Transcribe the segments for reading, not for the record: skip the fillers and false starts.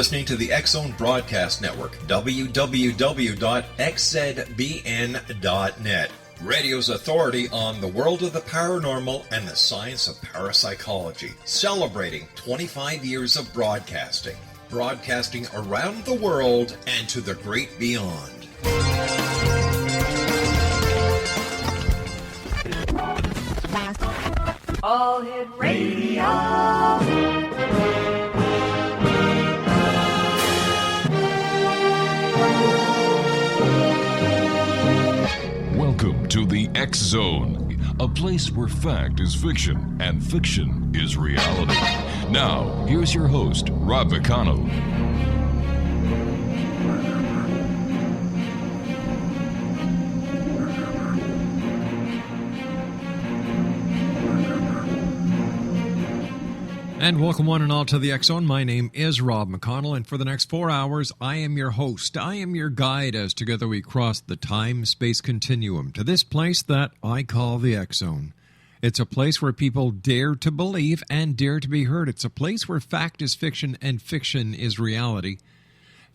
listening to the X-Zone Broadcast Network, www.xzbn.net. Radio's authority on the world of the paranormal and the science of parapsychology, celebrating 25 years of broadcasting. Broadcasting around the world and to the great beyond. All Hit Radio. Welcome to the X-Zone, a place where fact is fiction and fiction is reality. Now, here's your host, Rob McConnell. And welcome one and all to the X-Zone. My name is Rob McConnell, and for the next 4 hours, I am your host. I am your guide as together we cross the time-space continuum to this place that I call the X-Zone. It's a place where people dare to believe and dare to be heard. It's a place where fact is fiction and fiction is reality.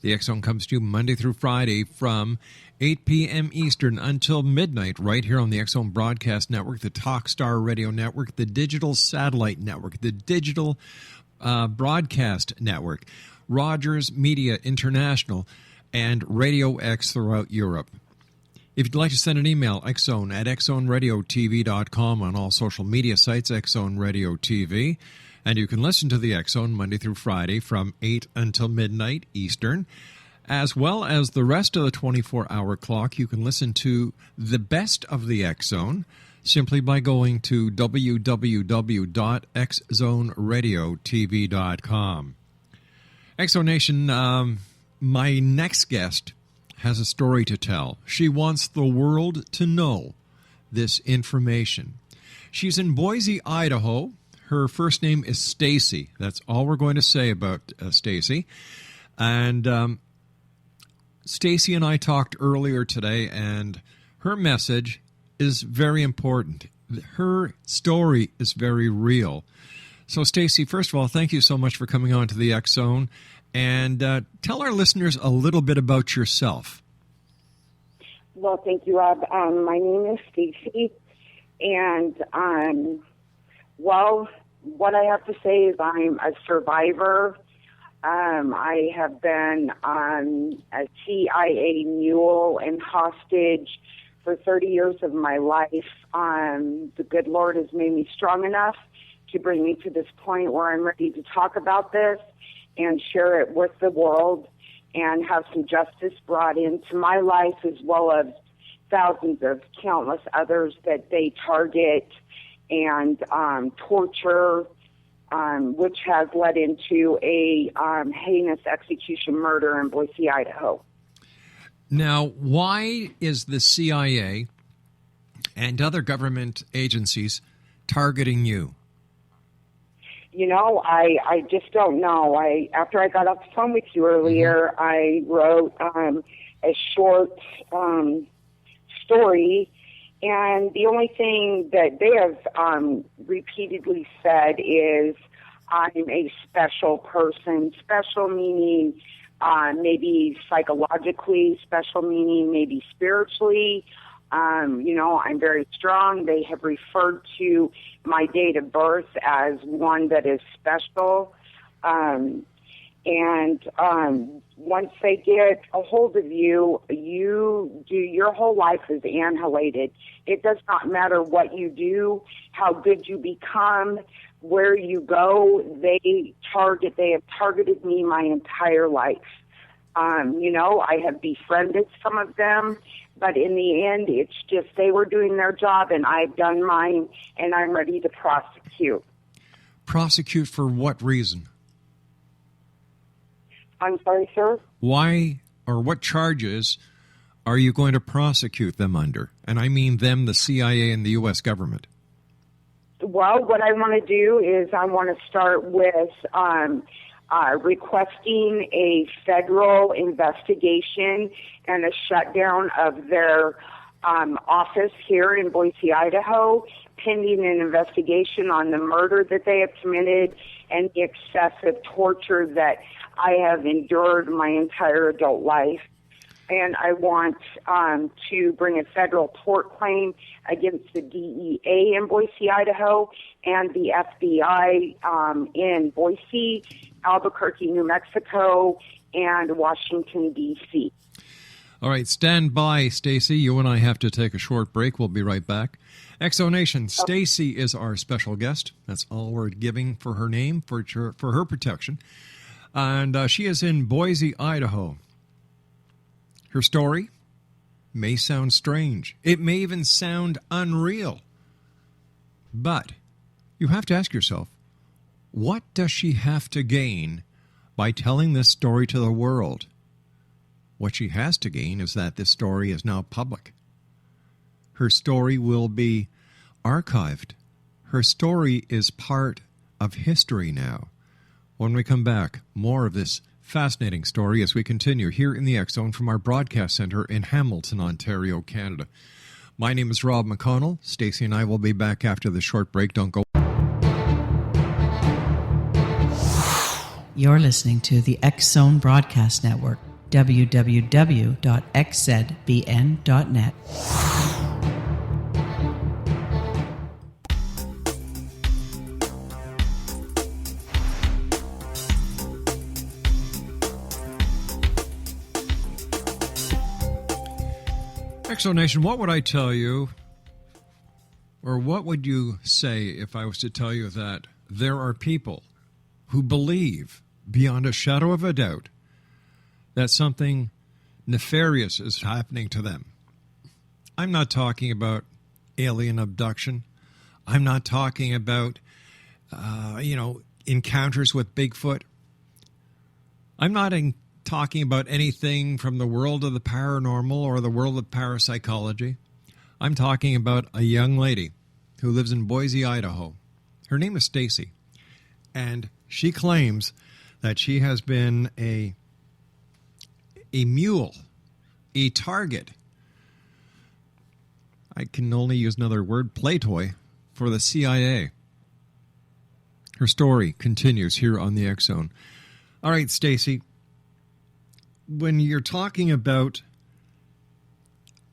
The X-Zone comes to you Monday through Friday from 8 p.m. Eastern until midnight right here on the X-Zone Broadcast Network, the Talkstar Radio Network, the Digital Satellite Network, the Digital Broadcast Network, Rogers Media International, and Radio X throughout Europe. If you'd like to send an email, xzone at xzoneradiotv.com, on all social media sites, X-Zone Radio TV. And you can listen to the X-Zone Monday through Friday from 8 until midnight Eastern. As well as the rest of the 24-hour clock, you can listen to the best of the X-Zone simply by going to www.xzoneradiotv.com. X-Zone Nation, my next guest has a story to tell. She wants the world to know this information. She's in Boise, Idaho. Her first name is Stacey. That's all we're going to say about Stacey. And Stacey and I talked earlier today, and her message is very important. Her story is very real. So, Stacey, first of all, thank you so much for coming on to the X-Zone. And tell our listeners a little bit about yourself. Well, thank you, Rob. My name is Stacey, and well, what I have to say is I'm a survivor. I have been a CIA mule and hostage for 30 years of my life. The good Lord has made me strong enough to bring me to this point where I'm ready to talk about this and share it with the world and have some justice brought into my life, as well as thousands of countless others that they target and torture, which has led into a heinous execution murder in Boise, Idaho. Now, why is the CIA and other government agencies targeting you? You know, I just don't know. After I got off the phone with you earlier, I wrote a short story, and the only thing that they have repeatedly said is I'm a special person. Special meaning maybe psychologically, special meaning maybe spiritually. I'm very strong. They have referred to my date of birth as one that is special. Once they get a hold of you, your whole life is annihilated. It does not matter what you do, how good you become, where you go. They have targeted me my entire life. I have befriended some of them, but in the end, it's just they were doing their job and I've done mine, and I'm ready to prosecute. Prosecute for what reason? I'm sorry, sir? Why or what charges are you going to prosecute them under? And I mean them, the CIA and the U.S. government. Well, what I want to do is I want to start with requesting a federal investigation and a shutdown of their office here in Boise, Idaho, pending an investigation on the murder that they have committed and the excessive torture that I have endured my entire adult life. And I want to bring a federal tort claim against the DEA in Boise, Idaho, and the FBI in Boise, Albuquerque, New Mexico, and Washington, D.C. All right, stand by, Stacey. You and I have to take a short break. We'll be right back. Exonation, Stacey is our special guest. That's all we're giving for her name, for her protection. And she is in Boise, Idaho. Her story may sound strange. It may even sound unreal. But you have to ask yourself, what does she have to gain by telling this story to the world? What she has to gain is that this story is now public. Her story will be archived. Her story is part of history now. When we come back, more of this fascinating story as we continue here in the X Zone from our broadcast center in Hamilton, Ontario, Canada. My name is Rob McConnell. Stacey and I will be back after the short break. Don't go. You're listening to the X Zone Broadcast Network, www.xzbn.net. Exonation, what would I tell you, or what would you say if I was to tell you that there are people who believe beyond a shadow of a doubt that something nefarious is happening to them? I'm not talking about alien abduction. I'm not talking about, encounters with Bigfoot. I'm not talking about anything from the world of the paranormal or the world of parapsychology. I'm talking about a young lady who lives in Boise, Idaho. Her name is Stacey, and she claims that she has been a mule, a target. I can only use another word, play toy, for the CIA. Her story continues here on the X Zone. All right, Stacey, when you're talking about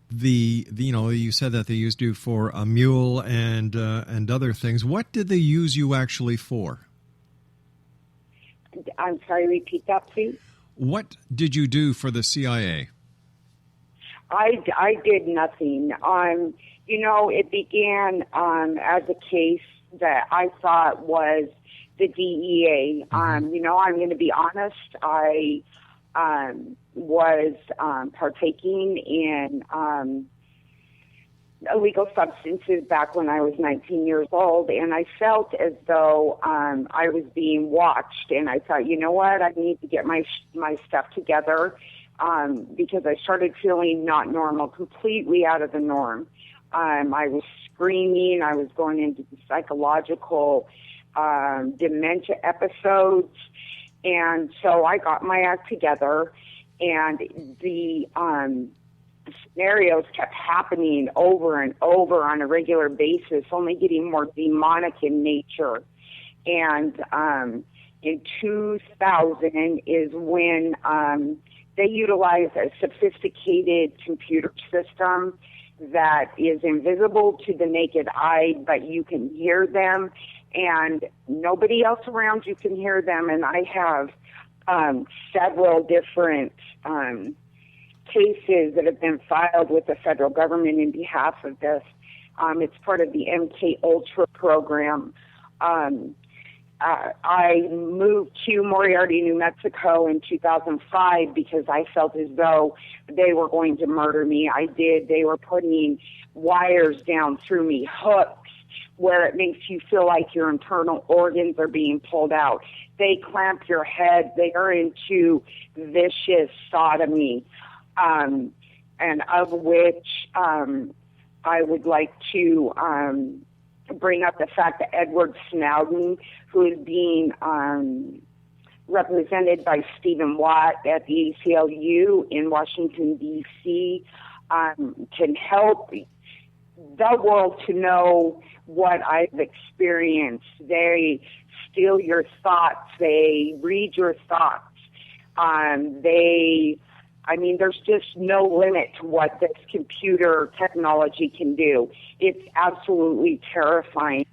you said that they used you for a mule and other things. What did they use you actually for? I'm sorry, repeat that, please. What did you do for the CIA? I did nothing. It began as a case that I thought was the DEA. I'm going to be honest. I was partaking in illegal substances back when I was 19 years old, and I felt as though I was being watched. And I thought, you know what, I need to get my stuff together because I started feeling not normal, completely out of the norm. I was screaming. I was going into psychological dementia episodes. And so I got my act together, and the scenarios kept happening over and over on a regular basis, only getting more demonic in nature. And in 2000 is when they utilized a sophisticated computer system that is invisible to the naked eye, but you can hear them, and nobody else around you can hear them. And I have several different cases that have been filed with the federal government in behalf of this. It's part of the MK Ultra program. I moved to Moriarty, New Mexico in 2005 because I felt as though they were going to murder me. They were putting wires down through me, hooks, where it makes you feel like your internal organs are being pulled out. They clamp your head. They are into vicious sodomy, and of which I would like to bring up the fact that Edward Snowden, who is being represented by Stephen Watt at the ACLU in Washington, D.C., can help the world to know what I've experienced. They steal your thoughts. They read your thoughts. There's just no limit to what this computer technology can do. It's absolutely terrifying.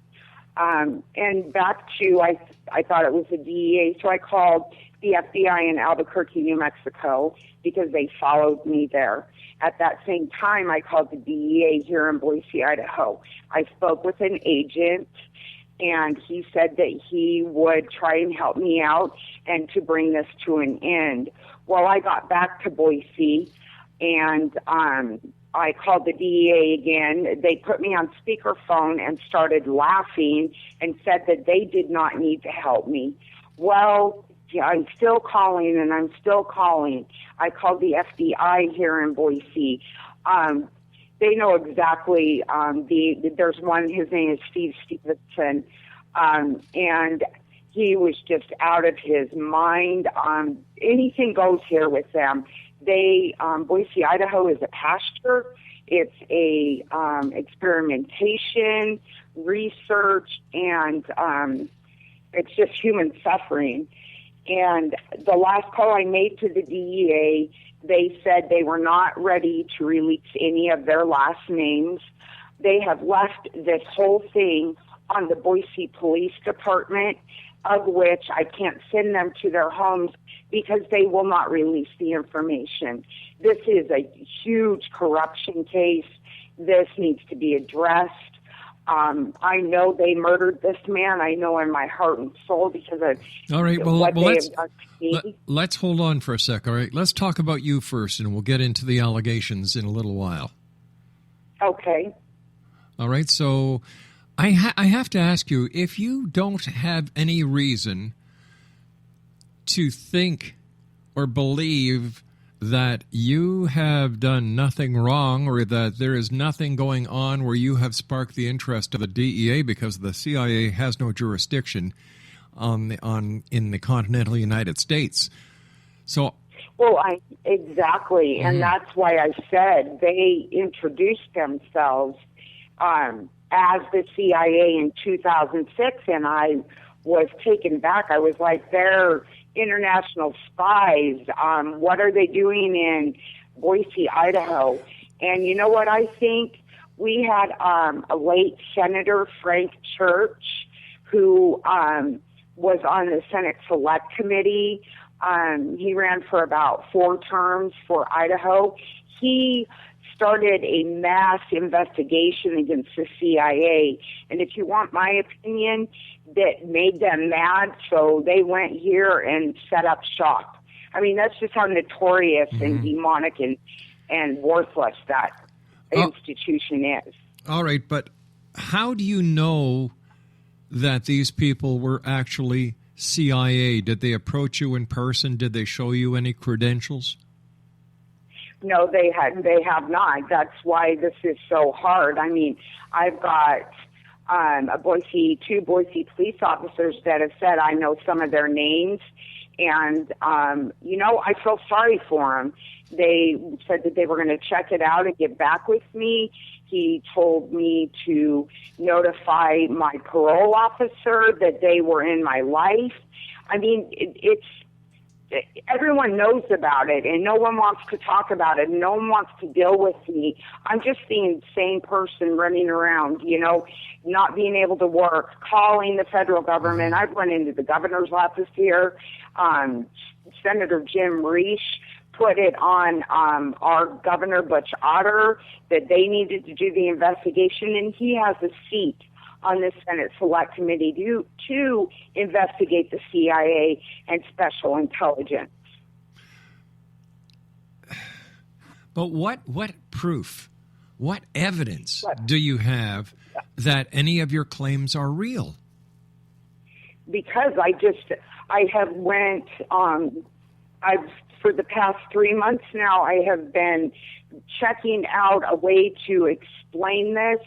And back to, I thought it was the DEA, so I called the FBI in Albuquerque, New Mexico, because they followed me there. At that same time, I called the DEA here in Boise, Idaho. I spoke with an agent, and he said that he would try and help me out and to bring this to an end. Well, I got back to Boise, and I called the DEA again. They put me on speakerphone and started laughing and said that they did not need to help me. Well, yeah, I'm still calling, and I'm still calling. I called the FBI here in Boise. They know exactly. There's one. His name is Steve Stevenson, and he was just out of his mind. Anything goes here with them. Boise, Idaho is a pasture. It's a experimentation, research, and it's just human suffering. And the last call I made to the DEA, they said they were not ready to release any of their last names. They have left this whole thing on the Boise Police Department, of which I can't send them to their homes because they will not release the information. This is a huge corruption case. This needs to be addressed. I know they murdered this man. I know in my heart and soul because of all right, well, what they have done to me. Let's hold on for a sec, all right? Let's talk about you first, and we'll get into the allegations in a little while. Okay. All right, so I have to ask you, if you don't have any reason to think or believe that you have done nothing wrong or that there is nothing going on where you have sparked the interest of the DEA because the CIA has no jurisdiction in the continental United States. So, well, exactly, and that's why I said they introduced themselves as the CIA in 2006, and I was taken back. I was like, they're international spies. What are they doing in Boise, Idaho? And you know what I think? We had a late Senator, Frank Church, who was on the Senate Select Committee. He ran for about 4 terms for Idaho. He started a mass investigation against the CIA. And if you want my opinion, that made them mad, so they went here and set up shop. I mean, that's just how notorious and demonic and worthless that institution is. All right, but how do you know that these people were actually CIA? Did they approach you in person? Did they show you any credentials? No, they have not. That's why this is so hard. I mean, I've got two Boise police officers that have said I know some of their names, and I feel sorry for them. They said that they were going to check it out and get back with me. He told me to notify my parole officer that they were in my life. I mean, it's everyone knows about it, and no one wants to talk about it, and no one wants to deal with me. I'm just the insane person running around, not being able to work, calling the federal government. I've run into the governor's office here. Senator Jim Reich put it on our Governor Butch Otter that they needed to do the investigation, and he has a seat on the Senate Select Committee to investigate the CIA and special intelligence. But what proof, what evidence do you have that any of your claims are real? Because for the past 3 months now, I have been checking out a way to explain this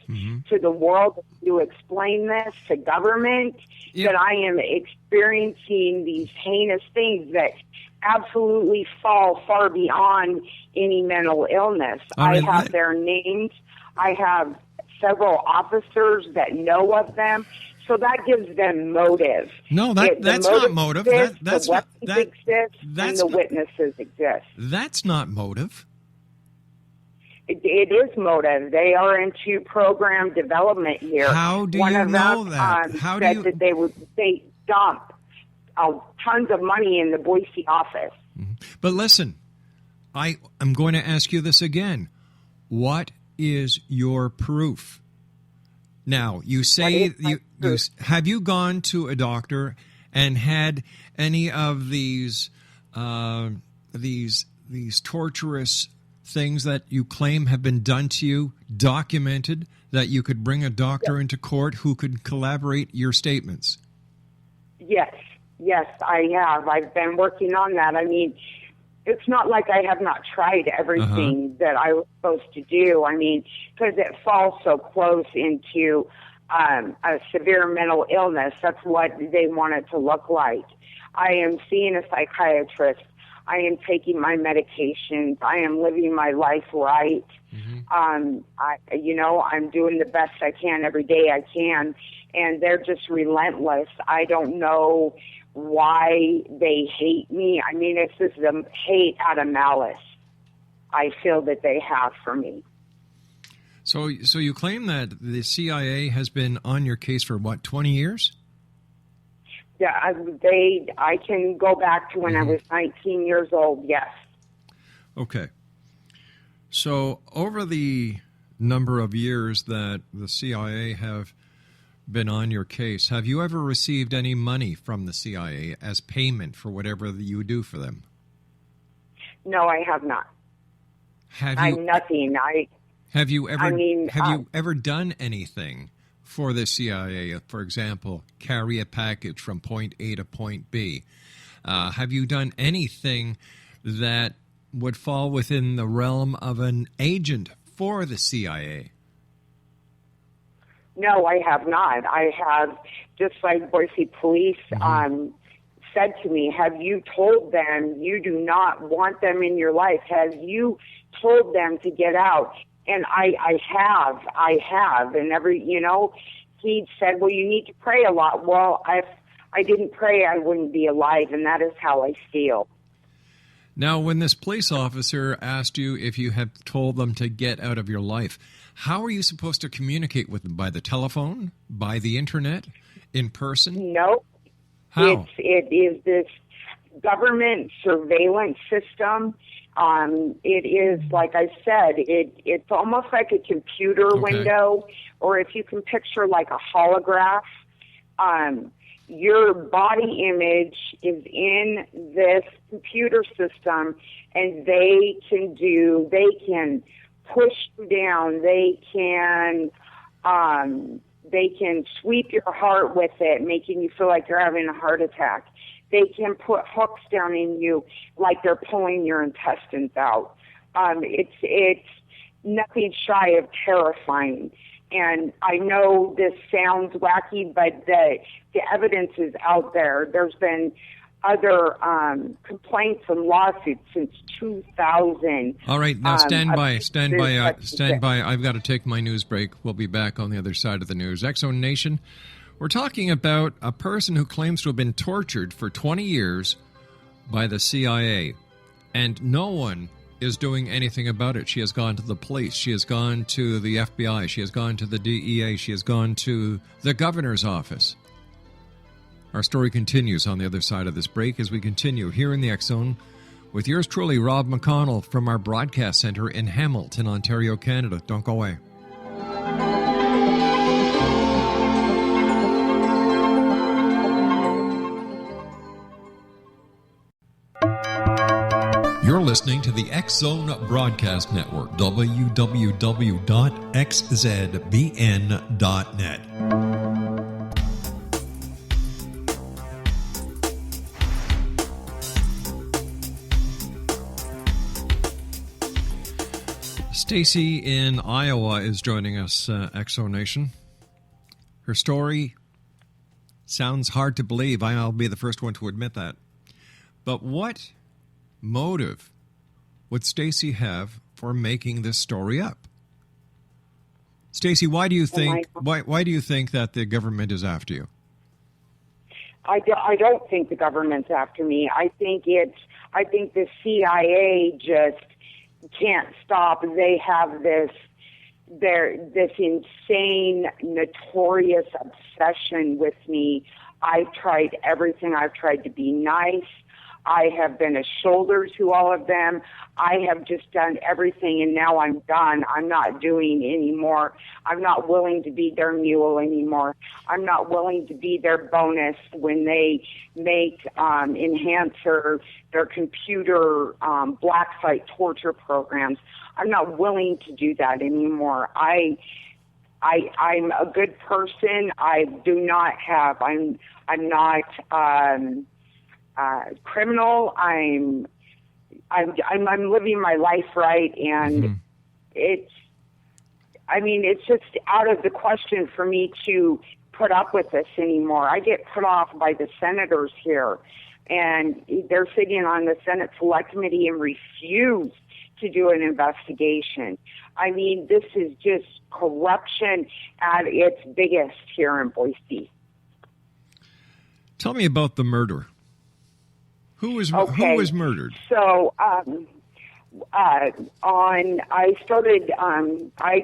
to the world, to explain this to government, that I am experiencing these heinous things that absolutely fall far beyond any mental illness. I have their names. I have several officers that know of them. So that gives them motive. No, that's not motive. That's the not weapons exist and the witnesses exist. That's not motive. It is motive. They are into program development here. How do you know that? How do you? That they dump tons of money in the Boise office. But listen, I'm going to ask you this again. What is your proof? Now, you say have you gone to a doctor and had any of these torturous things that you claim have been done to you documented, that you could bring a doctor into court who could collaborate your statements? Yes, I have. I've been working on that. I mean, it's not like I have not tried everything that I was supposed to do. I mean, because it falls so close into a severe mental illness. That's what they want it to look like. I am seeing a psychiatrist. I am taking my medications. I am living my life right. I'm doing the best I can every day I can, and they're just relentless. I don't know why they hate me. I mean, it's just the hate out of malice I feel that they have for me. So you claim that the CIA has been on your case for, 20 years? Yeah, I can go back to when I was 19 years old, yes. Okay. So over the number of years that the CIA have been on your case, have you ever received any money from the CIA as payment for whatever you do for them? No, I have not. I'm nothing. Have you ever done anything for the CIA? For example, carry a package from point A to point B. Have you done anything that would fall within the realm of an agent for the CIA? No, I have not. I have, just like Boise Police said to me, have you told them you do not want them in your life? Have you told them to get out? And I have. And he said, well, you need to pray a lot. Well, if I didn't pray, I wouldn't be alive, and that is how I feel. Now, when this police officer asked you if you had told them to get out of your life, how are you supposed to communicate with them? By the telephone? By the internet? In person? No. How? It is this government surveillance system. It is, like I said, it's almost like a computer window, or if you can picture like a holograph. Your body image is in this computer system, and they can push you down. They can sweep your heart with it, making you feel like you're having a heart attack. They can put hooks down in you like they're pulling your intestines out. It's nothing shy of terrifying. And I know this sounds wacky, but the evidence is out there. There's been other complaints and lawsuits since 2000. All right, now stand by. I've got to take my news break. We'll be back on the other side of the news. X-Zone Nation, we're talking about a person who claims to have been tortured for 20 years by the CIA, and no one is doing anything about it. She has gone to the police. She has gone to the FBI. She has gone to the DEA. She has gone to the governor's office. Our story continues on the other side of this break as we continue here in the X-Zone with yours truly, Rob McConnell, from our broadcast center in Hamilton, Ontario, Canada. Don't go away. You're listening to the X-Zone Broadcast Network, www.xzbn.net. Stacey in Iowa is joining us, X-Zone Nation. Her story sounds hard to believe. I'll be the first one to admit that. But what motive would Stacey have for making this story up? Stacey, why do you think that the government is after you? I don't think the government's after me. I think the CIA just can't stop. They have this insane, notorious obsession with me. I've tried everything. I've tried to be nice. I have been a shoulder to all of them. I have just done everything, and now I'm done. I'm not doing anymore. I'm not willing to be their mule anymore. I'm not willing to be their bonus when they make enhance their computer black site torture programs. I'm not willing to do that anymore. I'm a good person. I do not have. I'm not criminal. I'm living my life right, and it's just out of the question for me to put up with this anymore. I get put off by the senators here, and they're sitting on the Senate Select Committee and refuse to do an investigation. I mean, this is just corruption at its biggest here in Boise. Tell me about the murder. Who was murdered? So, I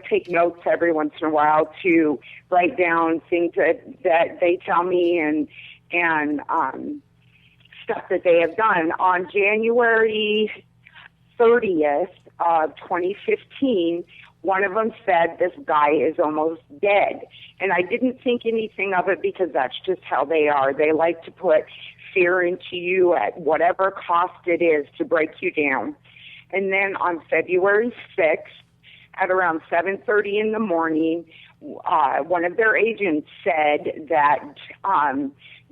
take notes every once in a while to write down things that they tell me and stuff that they have done. On January 30th of 2015, one of them said, "This guy is almost dead." And I didn't think anything of it because that's just how they are. They like to put fear into you at whatever cost it is to break you down. And then on February 6th, at around 7:30 in the morning, one of their agents said that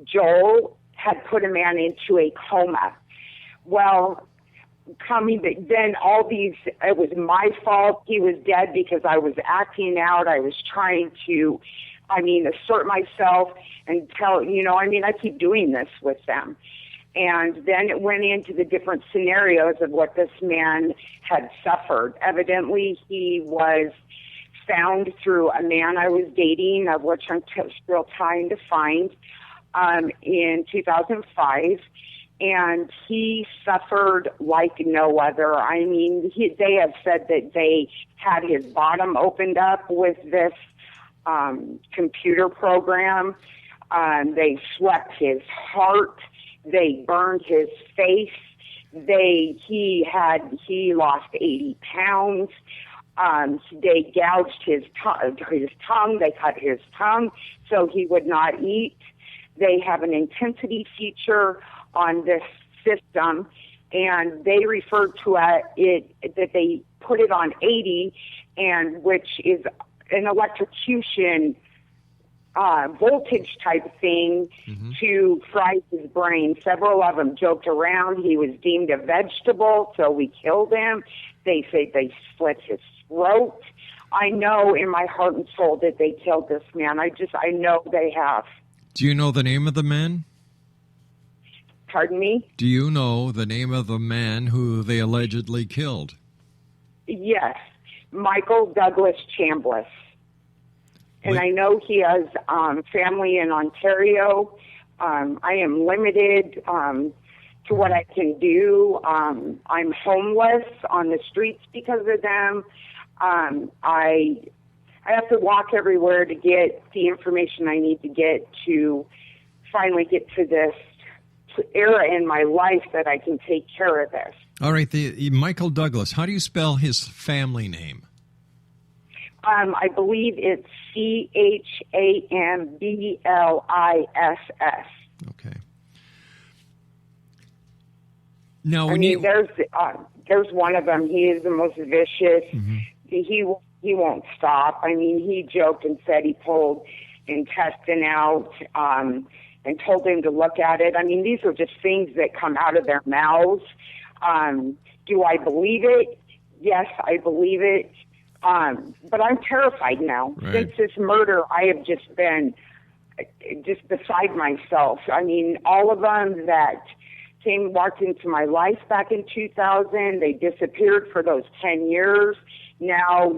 Joel had put a man into a coma. Well, then it was my fault he was dead because I was acting out. I was trying to, assert myself and I keep doing this with them. And then it went into the different scenarios of what this man had suffered. Evidently, he was found through a man I was dating, of which I'm still trying to find, in 2005. And he suffered like no other. I mean, they have said that they had his bottom opened up with this computer program. They swept his heart. They burned his face. He lost 80 pounds. They gouged his tongue. They cut his tongue so he would not eat. They have an intensity feature on this system, and they referred to it that they put it on 80, and which is an electrocution voltage type thing to fry his brain. Several of them joked around. He was deemed a vegetable, so we killed him. They say they slit his throat. I know in my heart and soul that they killed this man. I know they have. Do you know the name of the man? Pardon me? Do you know the name of the man who they allegedly killed? Yes, Michael Douglas Chambliss. And I know he has family in Ontario. I am limited to what I can do. I'm homeless on the streets because of them. I have to walk everywhere to get the information I need to get to finally get to this era in my life that I can take care of this. All right, the Michael Douglas, how do you spell his family name? I believe it's Chambliss. Okay. Now, there's one of them. He is the most vicious. Mm-hmm. He won't stop. I mean, he joked and said he pulled intestine out and told him to look at it. I mean, these are just things that come out of their mouths. Do I believe it? Yes, I believe it. But I'm terrified now. Right. Since this murder, I have just been just beside myself. I mean, all of them that walked into my life back in 2000, they disappeared for those 10 years. Now,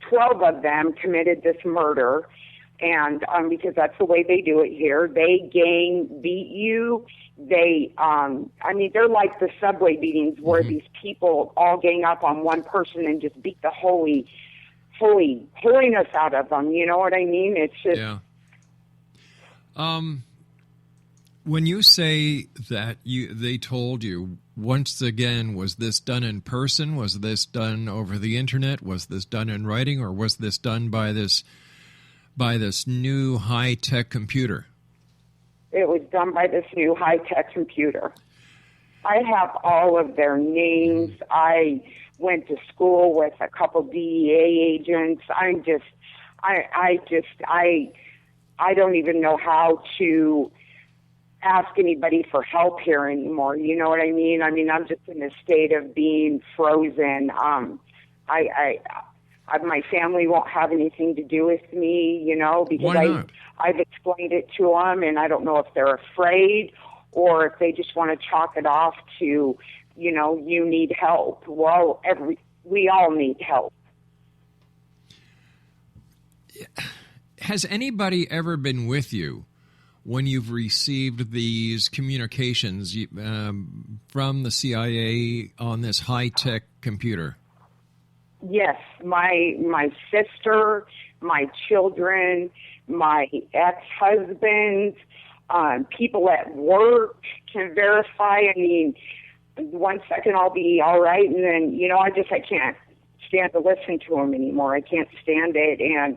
12 of them committed this murder. And because that's the way they do it here, they gang beat you. They, they're like the subway beatings where these people all gang up on one person and just beat the holiness out of them. You know what I mean? It's just... Yeah. When you say that they told you, once again, was this done in person? Was this done over the internet? Was this done in writing? Or was this done by this new high-tech computer? It was done by this new high-tech computer. I have all of their names. I went to school with a couple DEA agents. I don't even know how to ask anybody for help here anymore. You know what I mean? I'm just in a state of being frozen. My family won't have anything to do with me, you know, because I've explained it to them, and I don't know if they're afraid or if they just want to chalk it off to, you know, you need help. Well, we all need help. Has anybody ever been with you when you've received these communications from the CIA on this high-tech computer? Yes, my sister, my children, my ex-husband, people at work can verify. I mean, 1 second I'll be all right, and then, you know, I can't stand to listen to them anymore. I can't stand it. And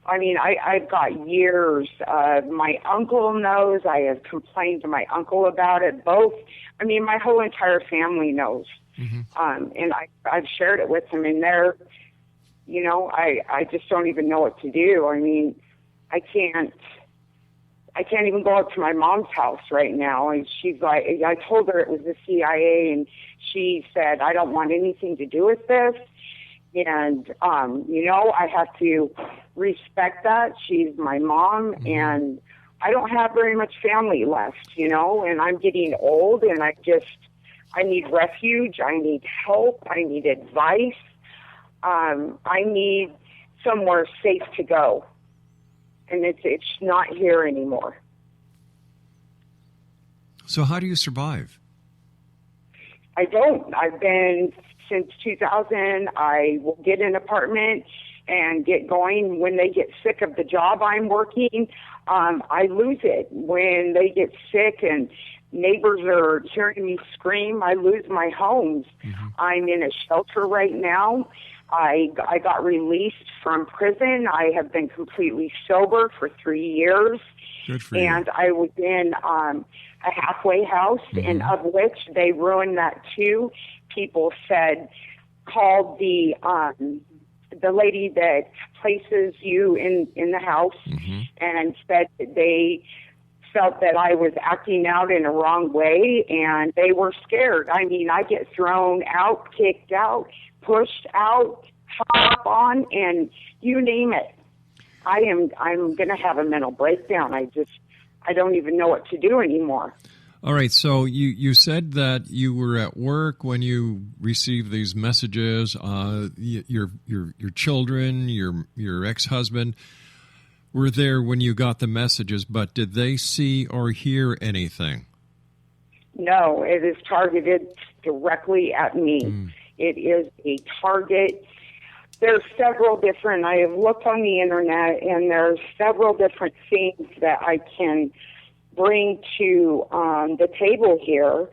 I've got years. My uncle knows. I have complained to my uncle about it. My whole entire family knows. Mm-hmm. And I've shared it with them, and they're, you know, I just don't even know what to do. I mean, I can't even go up to my mom's house right now. And she's like, I told her it was the CIA, and she said, I don't want anything to do with this. And, you know, I have to respect that. She's my mom, mm-hmm. and I don't have very much family left, you know, and I'm getting old, and I need refuge. I need help. I need advice. I need somewhere safe to go. And it's not here anymore. So how do you survive? I don't. I've been since 2000. I will get an apartment and get going. When they get sick of the job I'm working, I lose it. When they get sick and neighbors are hearing me scream, I lose my homes. Mm-hmm. I'm in a shelter right now. I got released from prison. I have been completely sober for 3 years. Good for you. And I was in a halfway house, mm-hmm. and of which they ruined that too. People called the lady that places you in the house, mm-hmm. and said that they felt that I was acting out in a wrong way, and they were scared. I mean, I get thrown out, kicked out, pushed out, hung up on, and you name it. I'm going to have a mental breakdown. I don't even know what to do anymore. All right, so you said that you were at work when you received these messages. Your children, your ex-husband were there when you got the messages, but did they see or hear anything? No, it is targeted directly at me. Mm. It is a target. There's several different, I have looked on the internet, and there's several different things that I can bring to the table here.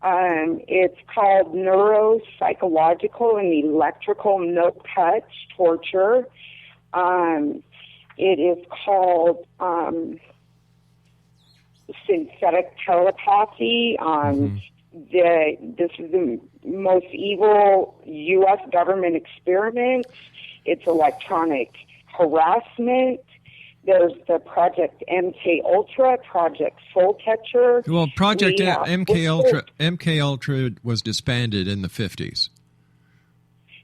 It's called neuropsychological and electrical no-touch torture. It is called synthetic telepathy. This is the most evil U.S. government experiment. It's electronic harassment. There's the Project MK Ultra, Project Soul Catcher. Well, Project MK Ultra was disbanded in the 50s.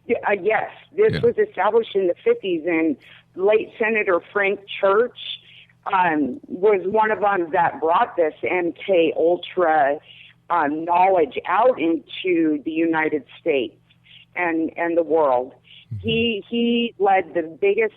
Yes, this was established in the 50s, and late Senator Frank Church was one of them that brought this MK Ultra knowledge out into the United States and the world. He led the biggest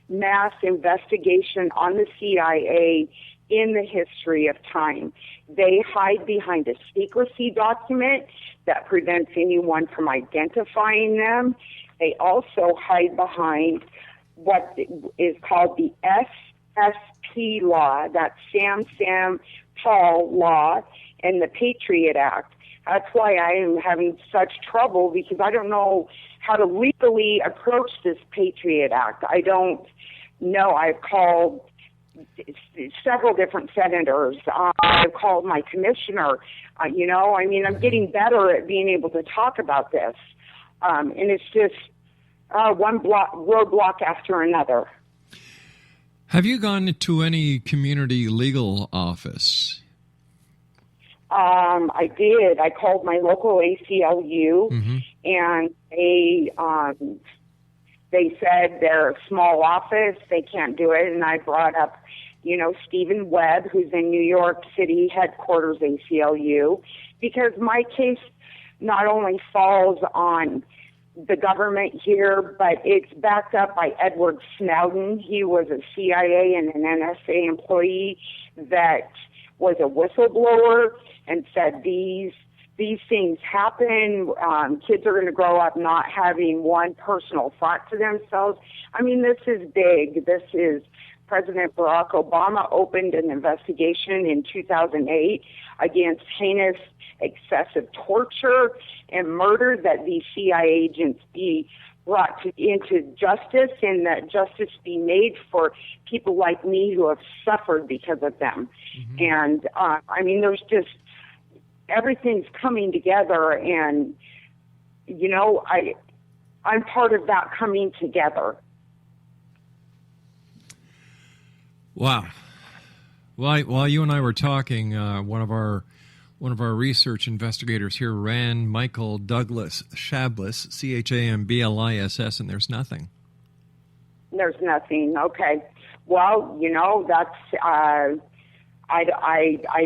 mass investigation on the CIA in the history of time. They hide behind a secrecy document that prevents anyone from identifying them. They also hide behind what is called the SSP law, that's Sam Paul law, and the Patriot Act. That's why I am having such trouble, because I don't know how to legally approach this Patriot Act. I don't know. I've called several different senators. I've called my commissioner. I'm getting better at being able to talk about this. And it's just one roadblock after another. Have you gone to any community legal office? I did. I called my local ACLU, and they said they're a small office, they can't do it. And I brought up, Stephen Webb, who's in New York City headquarters ACLU, because my case not only falls on the government here, but it's backed up by Edward Snowden. He was a CIA and an NSA employee that was a whistleblower and said these things happen. Kids are going to grow up not having one personal thought to themselves. I mean, this is big. This is President Barack Obama opened an investigation in 2008 against heinous excessive torture and murder, that these CIA agents be brought into justice, and that justice be made for people like me who have suffered because of them. And there's just, everything's coming together, and I'm part of that coming together. Wow. While you and I were talking, one of our research investigators here ran Michael Douglas Chambliss, Chambliss, and there's nothing. There's nothing. Okay. Well, that's I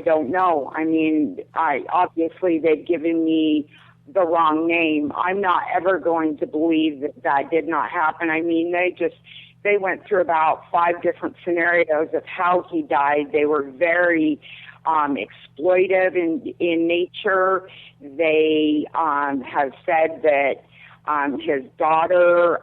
don't know. I mean, obviously they've given me the wrong name. I'm not ever going to believe that did not happen. I mean, they went through about 5 different scenarios of how he died. They were very exploitive in nature. They have said that his daughter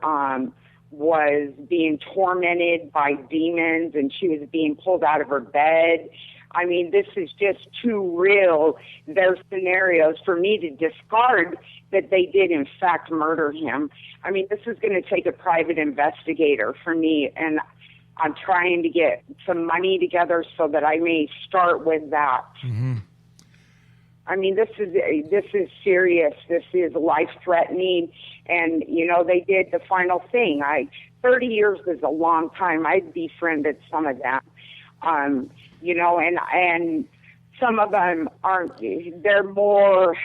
was being tormented by demons, and she was being pulled out of her bed. I mean, this is just too real. There's scenarios for me to discard that they did, in fact, murder him. I mean, this is going to take a private investigator for me, and I'm trying to get some money together so that I may start with that. I mean, this is serious. This is life-threatening, and they did the final thing. 30 years is a long time. I befriended some of them, and some of them aren't. They're more.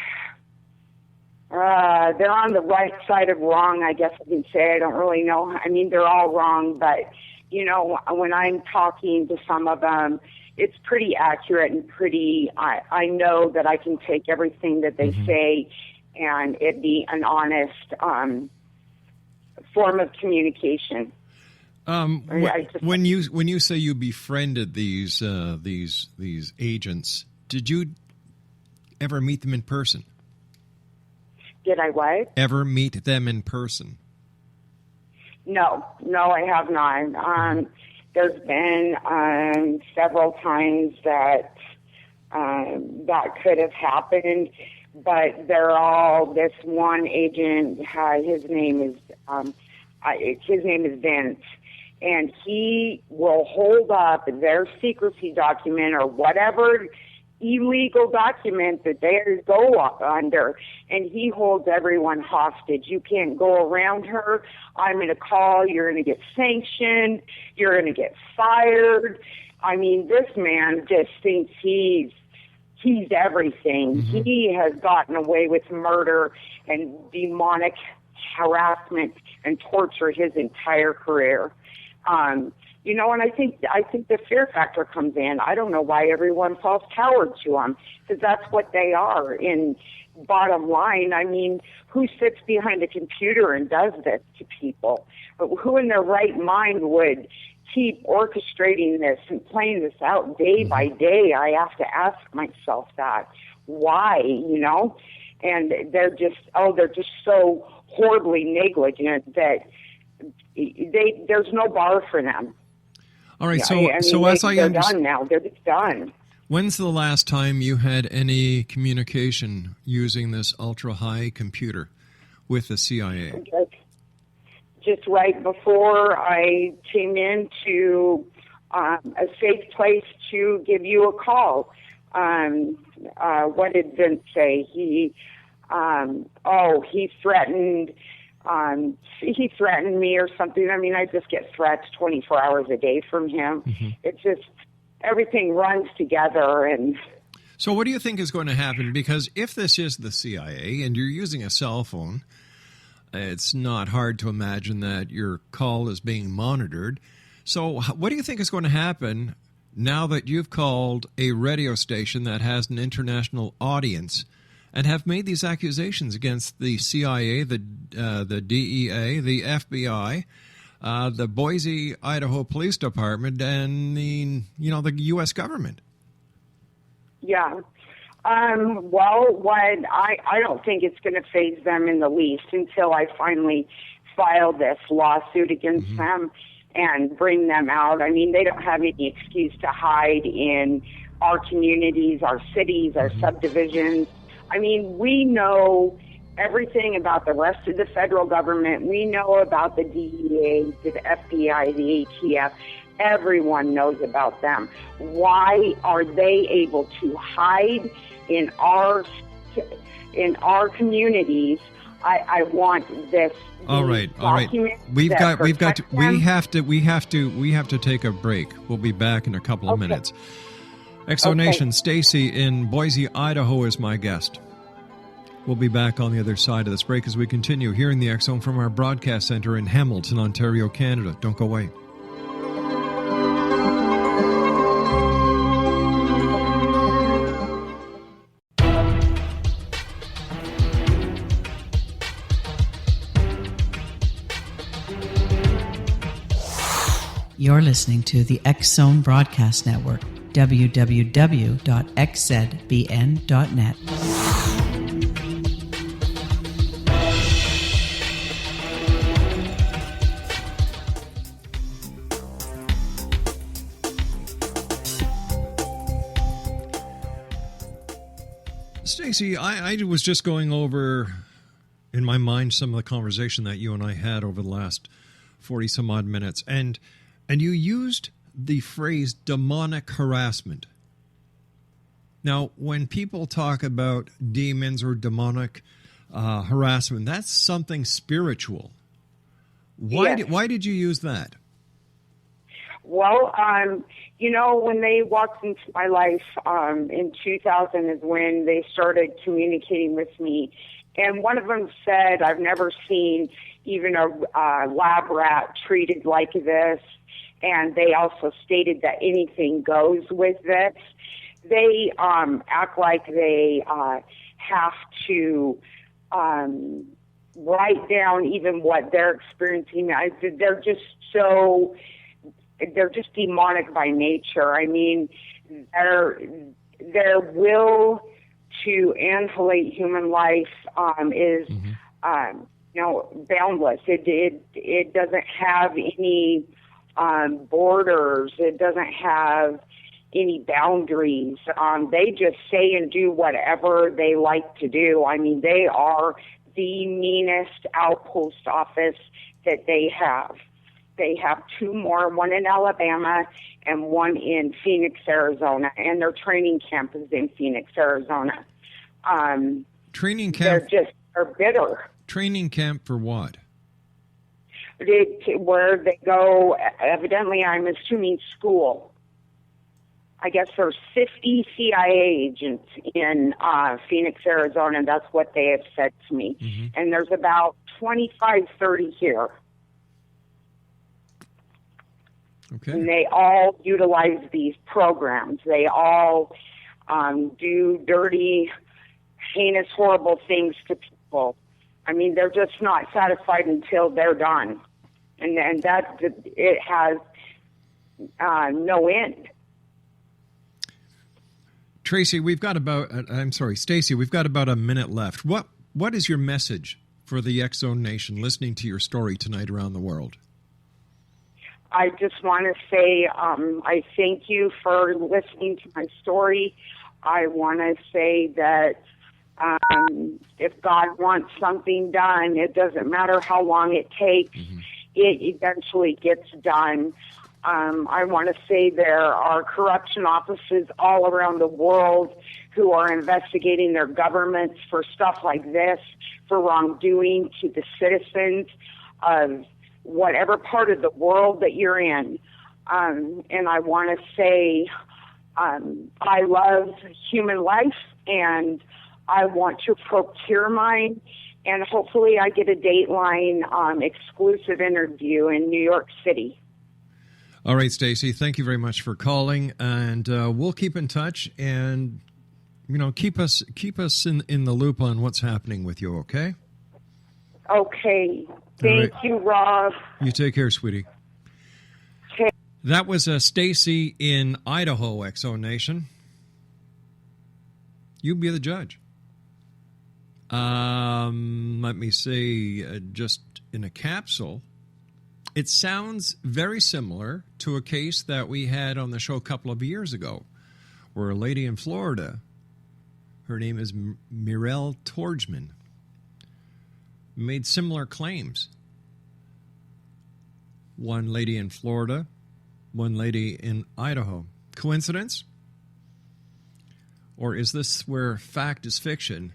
They're on the right side of wrong, I guess I can say. I don't really know. I mean, they're all wrong, but when I'm talking to some of them, it's pretty accurate and pretty, I know that I can take everything that they say and it be an honest form of communication. When you say you befriended these agents, did you ever meet them in person? Did I what? Ever meet them in person? No, I have not. There's been several times that that could have happened, but they're all, this one agent, his name is Vince, and he will hold up their secrecy document or whatever illegal document that they go up under, and he holds everyone hostage. You can't go around her. I'm going to call. You're going to get sanctioned. You're going to get fired. I mean, this man just thinks he's everything. He has gotten away with murder and demonic harassment and torture his entire career. And I think the fear factor comes in. I don't know why everyone falls coward to them, because that's what they are. In bottom line, I mean, who sits behind a computer and does this to people? But who in their right mind would keep orchestrating this and playing this out day by day? I have to ask myself that. Why, And they're just so horribly negligent that there's no bar for them. All right, they're done now. They're just done. When's the last time you had any communication using this ultra-high computer with the CIA? Just right before I came into a safe place to give you a call. What did Vince say? He threatened. He threatened me or something. I mean, I just get threats 24 hours a day from him. It's just everything runs together. And so, what do you think is going to happen? Because if this is the CIA and you're using a cell phone, it's not hard to imagine that your call is being monitored. So, what do you think is going to happen now that you've called a radio station that has an international audience and have made these accusations against the CIA, the DEA, the FBI, the Boise, Idaho Police Department, and the U.S. government? Yeah. Well, I don't think it's going to faze them in the least until I finally file this lawsuit against them and bring them out. I mean, they don't have any excuse to hide in our communities, our cities, our subdivisions. I mean, we know everything about the rest of the federal government. We know about the DEA, the FBI, the ATF. Everyone knows about them. Why are they able to hide in our communities? I want this. All right. We have to take a break. We'll be back in a couple of minutes. Exonation, Stacey in Boise, Idaho is my guest. We'll be back on the other side of this break as we continue here in the X Zone from our broadcast center in Hamilton, Ontario, Canada. Don't go away. You're listening to the X Zone Broadcast Network, www.xzbn.net. Stacey, I was just going over in my mind some of the conversation that you and I had over the last 40-some-odd minutes, and you used the phrase demonic harassment. Now, when people talk about demons or demonic harassment, that's something spiritual. Why did you use that? Well, when they walked into my life in 2000 is when they started communicating with me. And one of them said, I've never seen even a lab rat treated like this. And they also stated that anything goes with this. They act like they have to write down even what they're experiencing. They're just demonic by nature. I mean, their will to annihilate human life is boundless. It doesn't have any borders. It doesn't have any boundaries. They just say and do whatever they like to do. I mean, they are the meanest outpost office that they have. They have two more, one in Alabama and one in Phoenix, Arizona, and their training camp is in Phoenix, Arizona. Training camp? They're bitter. Training camp for what? Where they go, evidently, I'm assuming school. I guess there's 50 CIA agents in Phoenix, Arizona, and that's what they have said to me. And there's about 25, 30 here. Okay. And they all utilize these programs. They all do dirty, heinous, horrible things to people. I mean, they're just not satisfied until they're done. And that it has no end. Stacey, we've got about a minute left. What is your message for the X Zone Nation listening to your story tonight around the world? I just want to say I thank you for listening to my story. I want to say that if God wants something done, it doesn't matter how long it takes, it eventually gets done. I want to say there are corruption offices all around the world who are investigating their governments for stuff like this, for wrongdoing to the citizens of whatever part of the world that you're in. And I want to say I love human life, and I want to procure mine, and hopefully I get a Dateline exclusive interview in New York City. All right, Stacey, thank you very much for calling, and we'll keep in touch, and keep us in the loop on what's happening with you, okay? Okay. Thank you, Rob. You take care, sweetie. Okay. That was Stacey in Idaho, X Zone Nation. You be the judge. Let me say, just in a capsule, it sounds very similar to a case that we had on the show a couple of years ago, where a lady in Florida, her name is Mirelle Torgman, made similar claims. One lady in Florida, one lady in Idaho. Coincidence? Or is this where fact is fiction,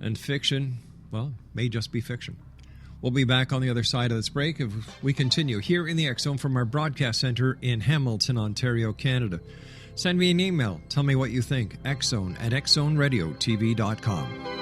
and fiction, well, may just be fiction? We'll be back on the other side of this break if we continue here in the X Zone from our broadcast center in Hamilton, Ontario, Canada. Send me an email. Tell me what you think. Xzone@xzoneradiotv.com.